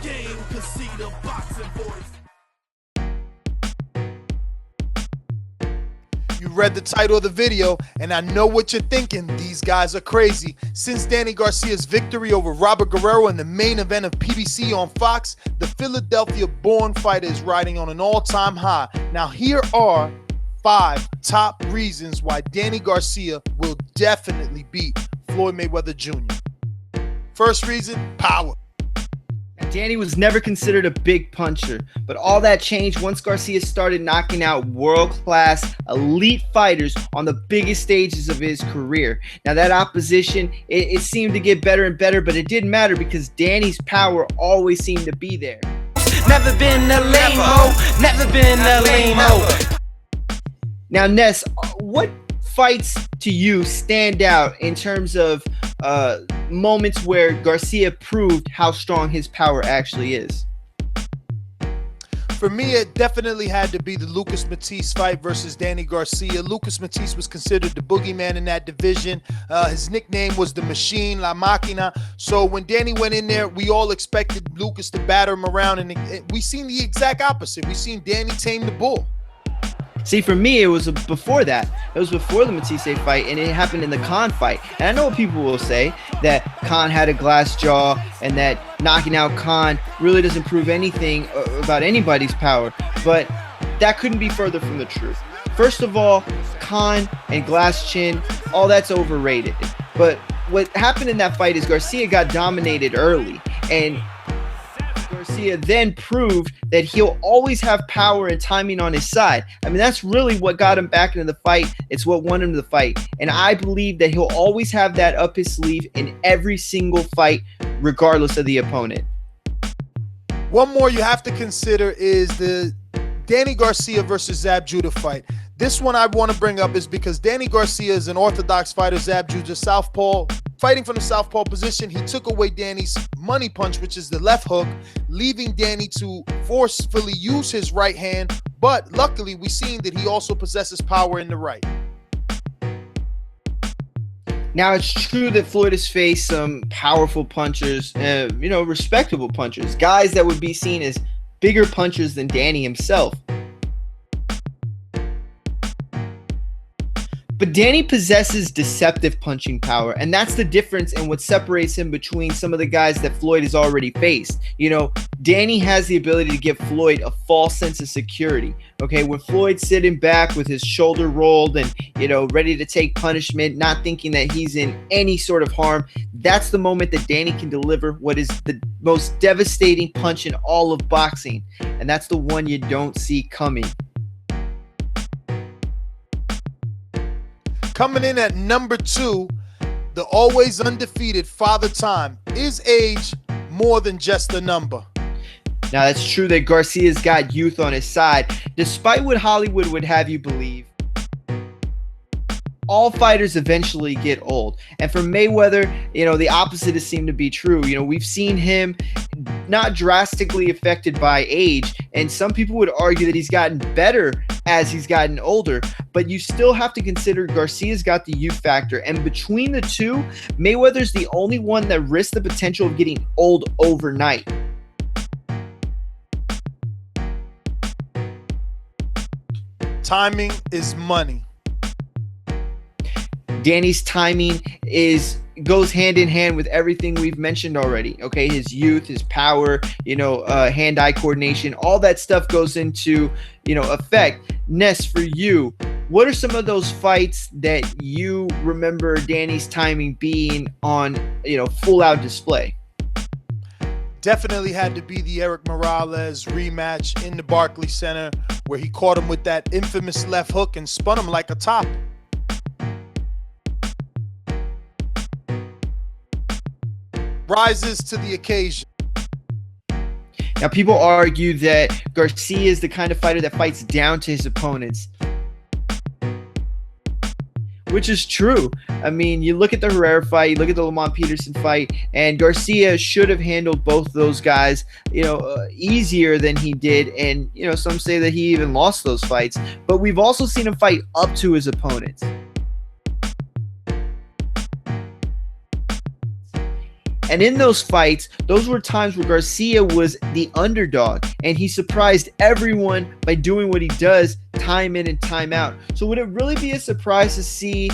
game, cause see the boxing voice. You read the title of the video, and I know what you're thinking. These guys are crazy. Since Danny Garcia's victory over Robert Guerrero in the main event of PBC on Fox, the Philadelphia-born fighter is riding on an all-time high. Now, here are 5 top reasons why Danny Garcia will definitely beat Floyd Mayweather Jr. First reason, power. Danny was never considered a big puncher, but all that changed once Garcia started knocking out world-class elite fighters on the biggest stages of his career. Now that opposition, it seemed to get better and better, but it didn't matter because Danny's power always seemed to be there. Never been a lame-o, never been a lame-o. Now Ness, what fights to you stand out in terms of moments where Garcia proved how strong his power actually is? For me, it definitely had to be the Lucas Matisse fight versus Danny Garcia. Lucas Matisse was considered the boogeyman in that division. His nickname was the Machine, La Máquina. So when Danny went in there, we all expected Lucas to batter him around, and we seen the exact opposite. We seen Danny tame the bull. See, for me, it was before that. It was before the Matisse fight, and it happened in the Khan fight. And I know what people will say, that Khan had a glass jaw and that knocking out Khan really doesn't prove anything about anybody's power. But that couldn't be further from the truth. First of all, Khan and glass chin, all that's overrated. But what happened in that fight is Garcia got dominated early, and Garcia then proved that he'll always have power and timing on his side. I mean, that's really what got him back into the fight. It's what won him the fight. And I believe that he'll always have that up his sleeve in every single fight, regardless of the opponent. One more you have to consider is the Danny Garcia versus Zab Judah fight. This one I want to bring up is because Danny Garcia is an orthodox fighter, Zab Judah southpaw. Fighting from the southpaw position, he took away Danny's money punch, which is the left hook, leaving Danny to forcefully use his right hand. But luckily, we've seen that he also possesses power in the right. Now, it's true that Floyd has faced some powerful punchers, respectable punchers, guys that would be seen as bigger punchers than Danny himself. But Danny possesses deceptive punching power, and that's the difference in what separates him between some of the guys that Floyd has already faced. Danny has the ability to give Floyd a false sense of security. Okay, when Floyd's sitting back with his shoulder rolled and, ready to take punishment, not thinking that he's in any sort of harm, that's the moment that Danny can deliver what is the most devastating punch in all of boxing, and that's the one you don't see coming. Coming in at number 2, the always undefeated Father Time. Is age more than just a number? Now, that's true that Garcia's got youth on his side, despite what Hollywood would have you believe. All fighters eventually get old. And for Mayweather, the opposite has seemed to be true. We've seen him not drastically affected by age, and some people would argue that he's gotten better as he's gotten older, but you still have to consider Garcia's got the youth factor, and between the two, Mayweather's the only one that risks the potential of getting old overnight. Timing is money. Danny's timing goes hand in hand with everything we've mentioned already. Okay, his youth, his power, hand-eye coordination, all that stuff goes into, effect. Ness, for you, what are some of those fights that you remember Danny's timing being on, full-out display? Definitely had to be the Eric Morales rematch in the Barclays Center, where he caught him with that infamous left hook and spun him like a top. Rises to the occasion. Now, people argue that Garcia is the kind of fighter that fights down to his opponents, which is true. I mean, you look at the Herrera fight, you look at the Lamont Peterson fight, and Garcia should have handled both those guys, easier than he did. And, some say that he even lost those fights. But we've also seen him fight up to his opponents. And in those fights, those were times where Garcia was the underdog, and he surprised everyone by doing what he does time in and time out. So would it really be a surprise to see,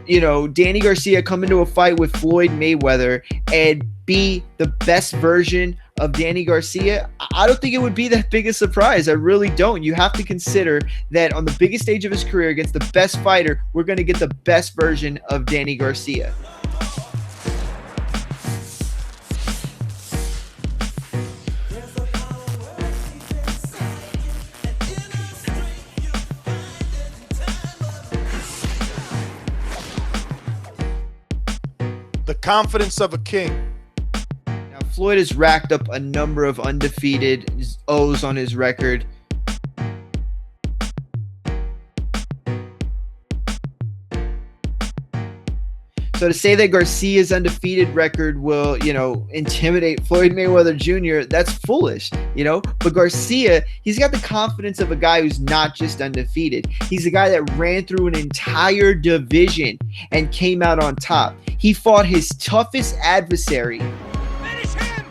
Danny Garcia come into a fight with Floyd Mayweather and be the best version of Danny Garcia? I don't think it would be that big a surprise. I really don't. You have to consider that on the biggest stage of his career against the best fighter, we're going to get the best version of Danny Garcia. The confidence of a king. Now, Floyd has racked up a number of undefeated O's on his record. So to say that Garcia's undefeated record will, intimidate Floyd Mayweather Jr., that's foolish, But Garcia, he's got the confidence of a guy who's not just undefeated. He's a guy that ran through an entire division and came out on top. He fought his toughest adversary. Finish him!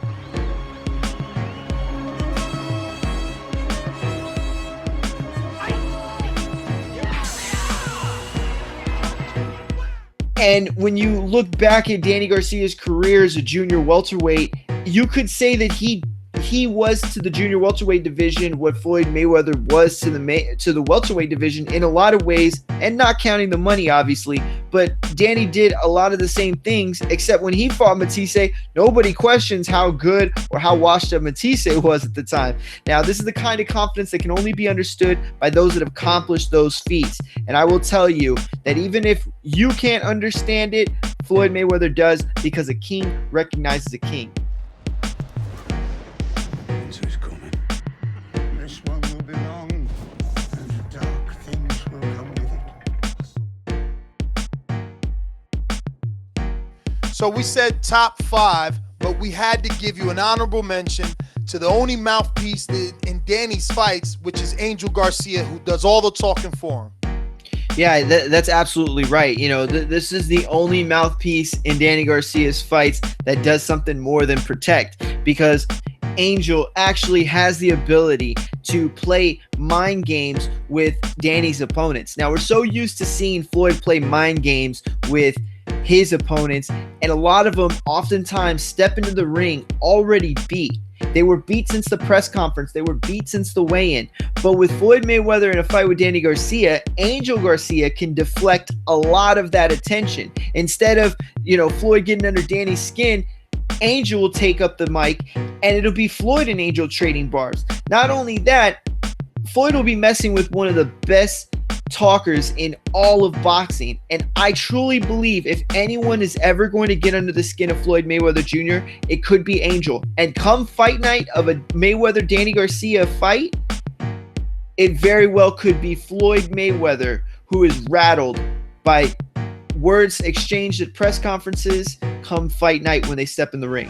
And when you look back at Danny Garcia's career as a junior welterweight, you could say that he was to the junior welterweight division what Floyd Mayweather was to the welterweight division in a lot of ways, and not counting the money, obviously. But Danny did a lot of the same things, except when he fought Matisse, nobody questions how good or how washed up Matisse was at the time. Now, this is the kind of confidence that can only be understood by those that have accomplished those feats. And I will tell you that even if you can't understand it, Floyd Mayweather does, because a king recognizes a king. This one will be long, and dark things will come with it. So we said top 5, but we had to give you an honorable mention to the only mouthpiece in Danny's fights, which is Angel Garcia, who does all the talking for him. Yeah, that's absolutely right. This is the only mouthpiece in Danny Garcia's fights that does something more than protect, because Angel actually has the ability to play mind games with Danny's opponents. Now, we're so used to seeing Floyd play mind games with his opponents, and a lot of them oftentimes step into the ring already beat. They were beat since the press conference. They were beat since the weigh-in. But with Floyd Mayweather in a fight with Danny Garcia, Angel Garcia can deflect a lot of that attention. Instead of, Floyd getting under Danny's skin, Angel will take up the mic, and it'll be Floyd and Angel trading bars. Not only that, Floyd will be messing with one of the best talkers in all of boxing, and I truly believe if anyone is ever going to get under the skin of Floyd Mayweather Jr., it could be Angel. And come fight night of a Mayweather-Danny Garcia fight, it very well could be Floyd Mayweather who is rattled by words exchanged at press conferences come fight night when they step in the ring.